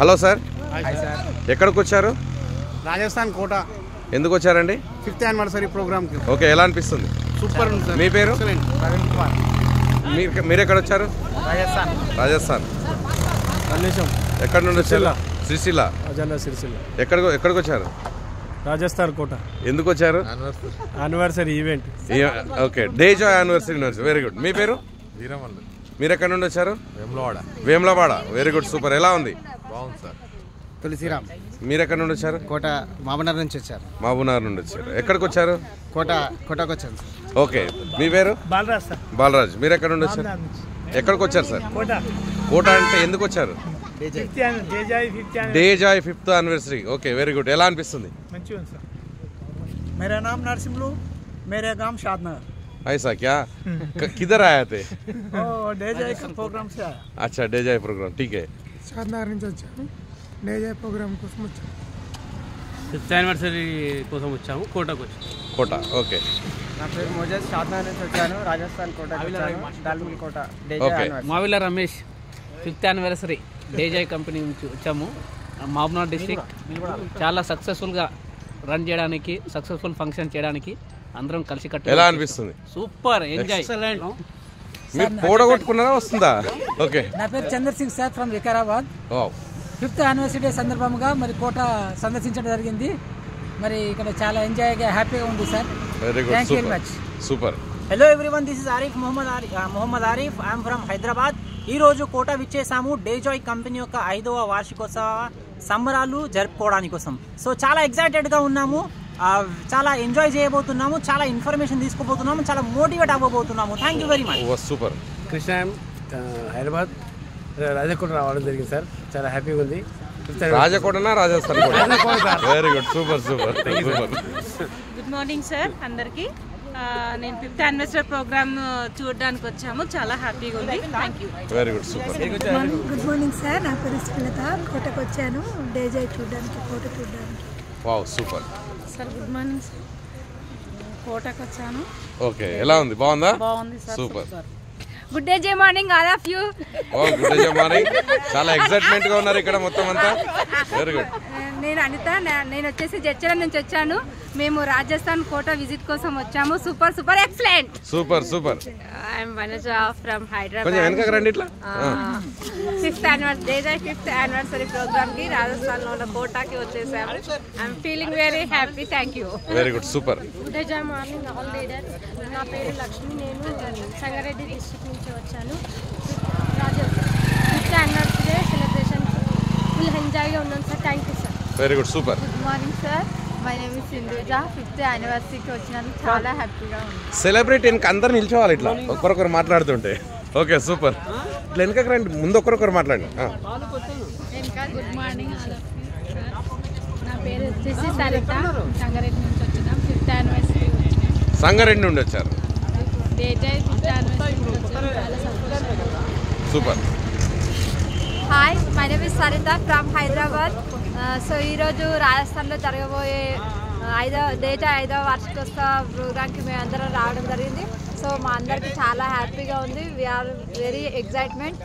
Hello sir, hi sir. ఎక్కడికి వచ్చారు? రాజస్థాన్ కోట ఎందుకు వచ్చారండి? 5th యానివర్సరీ ప్రోగ్రామ్ కి. ఓకే, ఎలా అనిపిస్తుంది? సూపర్ ఉంది సార్. మీ పేరు? ప్రవీణ్ కుమార్. మీరు ఎక్కడ వచ్చారు? రాజస్థాన్. రాజస్థాన్. కన్నేశం. ఎక్కడి నుండి వచ్చారు? శ్రీశైల. అజండా సిరిసిల్ల. ఎక్కడికి వచ్చారు? రాజస్థాన్ కోట. ఎందుకు వచ్చారు? Anniversary event. ఓకే, డేజా యానివర్సరీ. Very good. మీ పేరు? వీరమల్లు. మీరు ఎక్కడి నుండి వచ్చారు? వేములవాడ. Very good, super. ఎలా ఉంది? బాగుంది సార్. తులసిరామ్. మీరు ఎక్కడి నుండి వచ్చారు? కోట మహబూబ్నగర్ నుంచి వచ్చారు. మహబూబ్నగర్ నుండి వచ్చారు. ఎక్కడికి వచ్చారు? కోటకు వచ్చాను సార్. ఓకే, మీ పేరు? బాలరాజ్ సార్. బాలరాజ్. మీరు ఎక్కడి నుండి వచ్చారు? ఎక్కడికి వచ్చారు సార్? కోట అంటే ఎందుకు వచ్చారు? డేజాయ్ 5th anniversary. Okay, very good. ఎలా అనిపిస్తుంది? మంచిగా ఉంది సార్. मेरा नाम नरसिम्लू, मेरे गांव शादनगर। ऐसा क्या? किधर आए थे? डेजाई प्रोग्राम से आया। अच्छा, डेजाई प्रोग्राम, ठीक है. शादनगर నుంచి వచ్చాను. డేజాई ప్రోగ్రామ్ కోసం వచ్చాను. 5th యానివర్సరీ కోసం వచ్చాము. కోటకు వచ్చాము. కోట. ఓకే. నా పేరు మోజస్. శాదనగర్ నుంచి వచ్చాను. రాజస్థాన్ కోటకు వచ్చాను. దాల్మిల్ Kota. Okay. Mavila Ramesh. 5th anniversary డేజాయ్ కంపెనీ నుంచి వచ్చాము. మహబూబ్నగర్ డిస్ట్రిక్ట్ చాలా సక్సెస్ఫుల్గా రన్ చేయడానికి, సక్సెస్ఫుల్ ఫంక్షన్ చేయడానికి అందరం కలిసి కట్టాలి. ఎలా అనిపిస్తుంది? Super enjoy. మీరు పోడగొట్టుకున్నారా? వస్తుందా? ఓకే. నా పేరు Chandra Singh sir from Vikarabad. 5th anniversary day సందర్భంగా మరి కోట సందర్శించడం జరిగింది. మరి ఇక్కడ చాలా ఎంజాయ్గా హ్యాపీగా ఉంది sir. Very good, thank you very much. Super. Hello everyone, this is Arif Mohammed Arif. I'm from Hyderabad. ఈరోజు కోట విచ్చేసాము డేజాయ్ కంపెనీ యొక్క 5వ వార్షికోత్సవ సంబరాలు జరుపుకోవడానికి కోసం. సో చాలా ఎక్సైటెడ్గా ఉన్నాము, చాలా ఎంజాయ్ చేయబోతున్నాము, చాలా ఇన్ఫర్మేషన్ తీసుకోబోతున్నాము, చాలా మోటివేట్ అవ్వబోతున్నాము. Thank you very much. Super. Krishna Hyderabad Rajakota రావడం జరిగింది సార్. చాలా హ్యాపీగా ఉంది. రాజకోటనా Rajasthan? Very good, super super super. Good morning sir అందరికి. నేను 5th యానివర్సరీ ప్రోగ్రామ్ చూడడానికి వచ్చాము. చాలా హ్యాపీగా ఉంది. Thank you. Very good, super. Good morning sir. నా పేరు శ్రీలత. కోటకు వచ్చాను డేజాయ్ చూడడానికి, కోట చూడడానికి. Wow, super. Sir good morning sir. కోటకు వచ్చాను. ఓకే, ఎలా ఉంది? బాగుందా? బాగుంది సార్. సూపర్. గుడ్ డే జై morning all of you. Good day morning. చాలా ఎక్సైట్మెంట్ గా ఉన్నారు ఇక్కడ మొత్తం అంతా. Very good. నేను అనిత. నేను వచ్చేసి జడ్చర్ల నుంచి వచ్చాను. మేము రాజస్థాన్ కోట విజిట్ కోసం వచ్చాము. Super super excellent. Super super. I'm Vanaja from Hyderabad. కొంచెం వెనకకి రండి ఇట్లా. 5th యానివర్సరీ ప్రోగ్రామ్ కి రాజస్థాన్ లో ఉన్న కోటాకి వచ్చేసాము. I'm feeling very happy. Thank you. Very good, super. Good day జై మార్నింగ్ ఆల్ లీడర్స్. నా పేరు లక్ష్మి. నేను సంగారెడ్డి డిస్ట్రిక్ట్ నుంచి వచ్చాను. Rajasthan 5th anniversary celebration full ఎంజాయ్గా ఉన్నాను sir. Thank you sir. Very good, super. Good morning sir. My name is Sindhuja. 5th యానివర్సరీకి వచ్చినందుకు చాలా హ్యాపీగా ఉంది. సెలబ్రేట్ వెనక అందరు నిల్చోవాలి ఇట్లా ఒకరొకరు మాట్లాడుతుంటే. Okay, super. ఇట్లా వెనకకి రండి, ముందు ఒకరొకరు మాట్లాడండి. Good morning. నా పేరు వచ్చేసి సరిత. సంగారెడ్డి నుంచి వచ్చినాం. 5th యానివర్సరీ సంగారెడ్డి నుండి వచ్చారు. డేజాయ్ 5th యానివర్సరీ వచ్చాను. చాలా సంతోషంగా. Super. Hi, my name is Saritha from Hyderabad. So ఈరోజు రాజస్థాన్లో జరగబోయే డేజాయ్ 5వ వార్షికోత్సవ ప్రోగ్రామ్కి మేము అందరం రావడం జరిగింది. సో మా అందరికీ చాలా హ్యాపీగా ఉంది. We're very excitement.